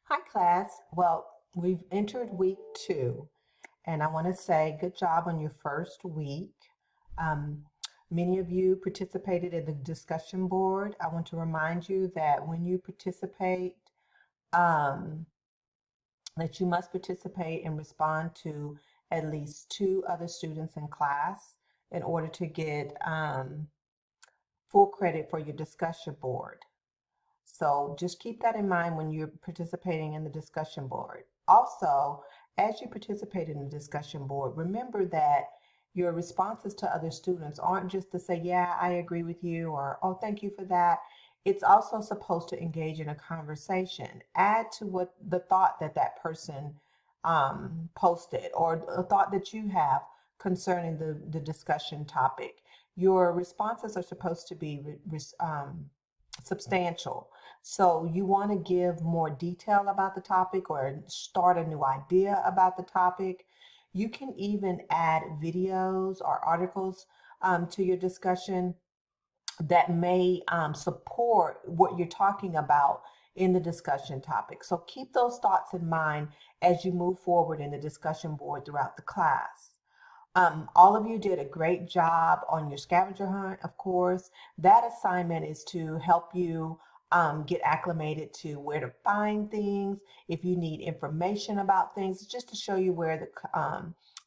Hi, class. Well, we've entered week 2, and I want to say good job on your first week. Um, Many of you participated in the discussion board. I want to remind you that when you participate, um, that you must participate and respond to at least 2 other students in class in order to get full credit for your discussion board. So just keep that in mind when you're participating in the discussion board. Also, as you participate in the discussion board, remember that your responses to other students aren't just to say, yeah, I agree with you, or oh, thank you for that. It's also supposed to engage in a conversation. Add to what the thought that that person posted or a thought that you have concerning the discussion topic. Your responses are supposed to be substantial. So you want to give more detail about the topic or start a new idea about the topic. You can even add videos or articles to your discussion that may support what you're talking about in the discussion topic. So keep those thoughts in mind as you move forward in the discussion board throughout the class. All of you did a great job on your scavenger hunt, of course. That assignment is to help you get acclimated to where to find things, if you need information about things, just to show you where the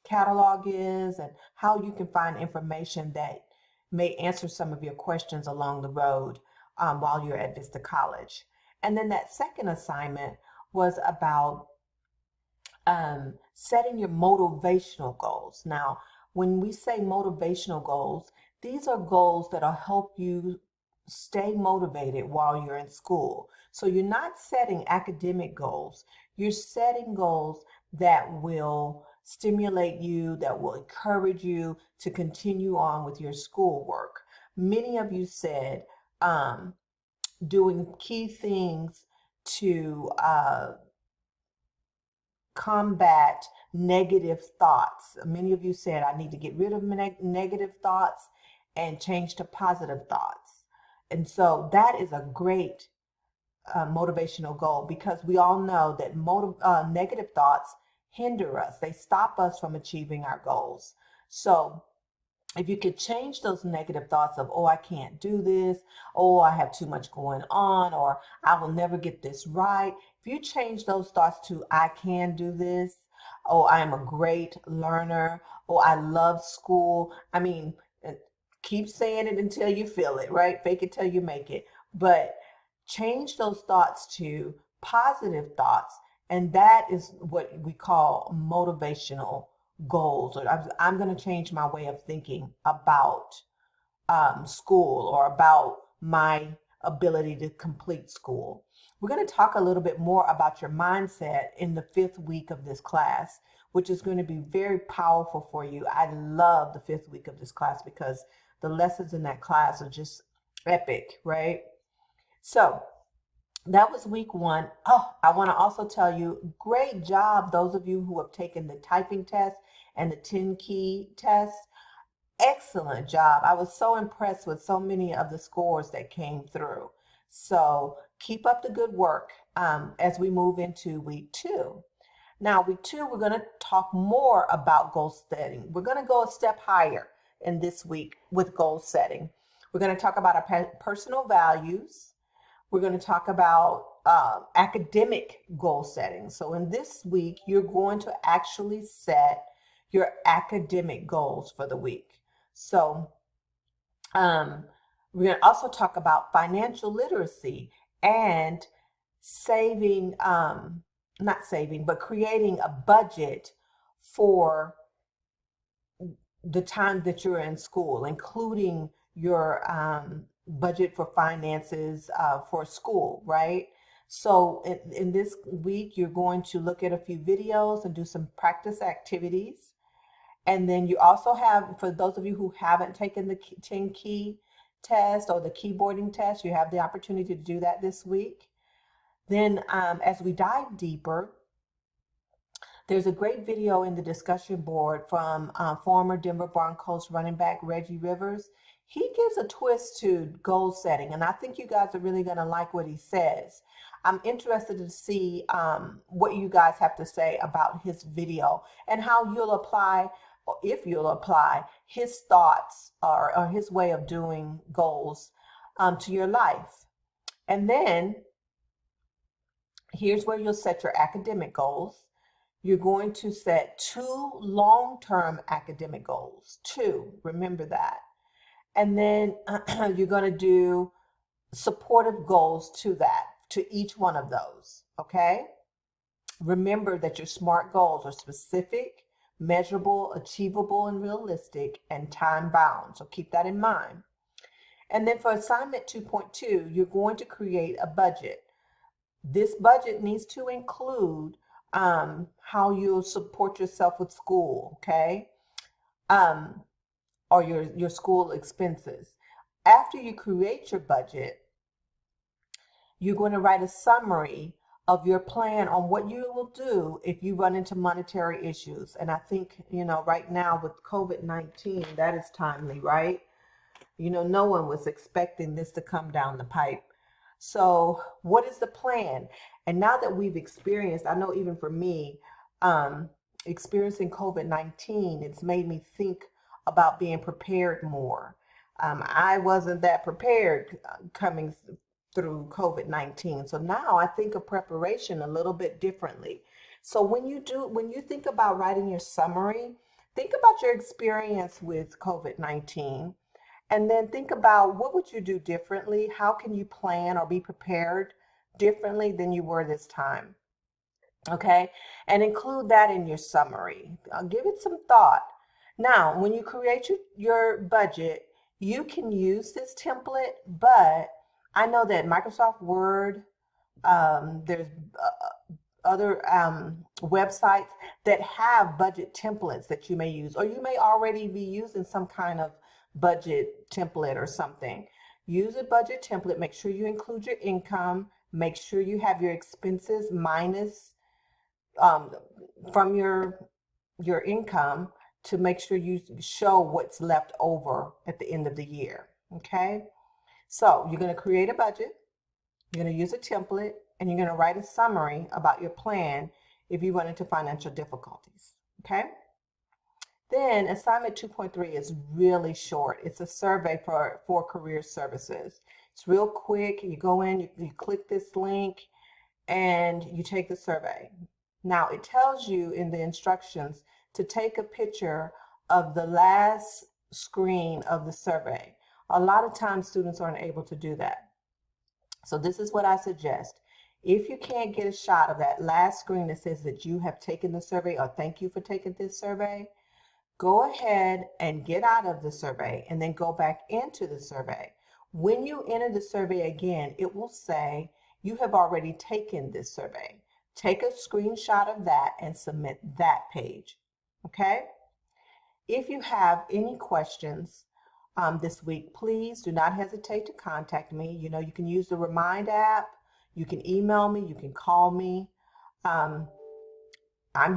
catalog is and how you can find information that may answer some of your questions along the road while you're at Vista College. And then that second assignment was about setting your motivational goals. Now, when we say motivational goals, these are goals that'll help you stay motivated while you're in school. So you're not setting academic goals, you're setting goals that will stimulate you, that will encourage you to continue on with your schoolwork. Many of you said doing key things to combat negative thoughts. Many of you said, I need to get rid of negative thoughts and change to positive thoughts. And so that is a great motivational goal because we all know that negative thoughts hinder us, they stop us from achieving our goals. So if you could change those negative thoughts of, oh, I can't do this, oh, I have too much going on, or I will never get this right. If you change those thoughts to, I can do this, oh, I am a great learner, oh, I love school. I mean, keep saying it until you feel it, right? Fake it till you make it. But change those thoughts to positive thoughts. And that is what we call motivational goals. Or I'm going to change my way of thinking about school or about my ability to complete school. We're going to talk a little bit more about your mindset in the 5th week of this class, which is going to be very powerful for you. I love the 5th week of this class because the lessons in that class are just epic, right? So that was week 1. Oh, I want to also tell you, great job, those of you who have taken the typing test and the 10 key test. Excellent job. I was so impressed with so many of the scores that came through. So keep up the good work as we move into week 2. Now, week 2, we're going to talk more about goal setting. We're going to go a step higher in this week with goal setting. We're going to talk about our personal values. We're going to talk about academic goal setting. So in this week, you're going to actually set your academic goals for the week. So um, we're going to also talk about financial literacy and saving, not saving, but creating a budget for the time that you're in school, including your budget for finances for school, right? So in this week, you're going to look at a few videos and do some practice activities. And then you also have, for those of you who haven't taken the 10 key test or the keyboarding test, you have the opportunity to do that this week. Then as we dive deeper, there's a great video in the discussion board from former Denver Broncos running back Reggie Rivers. he gives a twist to goal setting, and I think you guys are really going to like what he says. I'm interested to see what you guys have to say about his video and how you'll apply, or if you'll apply, his thoughts or his way of doing goals to your life. And then here's where you'll set your academic goals. You're going to set 2 long-term academic goals. 2, remember that. And then you're going to do supportive goals to that, to each one of those, okay? Remember that your SMART goals are specific, measurable, achievable, and realistic, and time bound. So keep that in mind. And then for assignment 2.2, you're going to create a budget. This budget needs to include how you'll support yourself with school, okay? Or your school expenses. After you create your budget, you're going to write a summary of your plan on what you will do if you run into monetary issues. And I think, right now with COVID-19, that is timely, right? No one was expecting this to come down the pipe. So what is the plan? And now that we've experienced, I know even for me, experiencing COVID-19, it's made me think about being prepared more. I wasn't that prepared coming through COVID-19. So now I think of preparation a little bit differently. So when you think about writing your summary, think about your experience with COVID-19. And then think about what would you do differently? How can you plan or be prepared differently than you were this time? Okay, and include that in your summary. Give it some thought. Now, when you create your budget, you can use this template, but I know that Microsoft Word, there's other websites that have budget templates that you may use, or you may already be using some kind of budget template or something. Use a budget template. Make sure you include your income. Make sure you have your expenses minus from your income to make sure you show what's left over at the end of the year. Okay, so you're going to create a budget, you're going to use a template, and you're going to write a summary about your plan if you run into financial difficulties. Okay. Then assignment 2.3 is really short. It's a survey for career services. It's real quick. You go in, you click this link, and you take the survey. Now, it tells you in the instructions to take a picture of the last screen of the survey. A lot of times students aren't able to do that. So this is what I suggest. If you can't get a shot of that last screen that says that you have taken the survey or thank you for taking this survey, go ahead and get out of the survey and then go back into the survey. When you enter the survey again, it will say you have already taken this survey. Take a screenshot of that and submit that page. Okay? If you have any questions this week, please do not hesitate to contact me. You can use the Remind app. You can email me. You can call me. I'm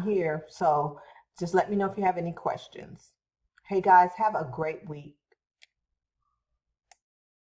here. So just let me know if you have any questions. Hey guys, have a great week.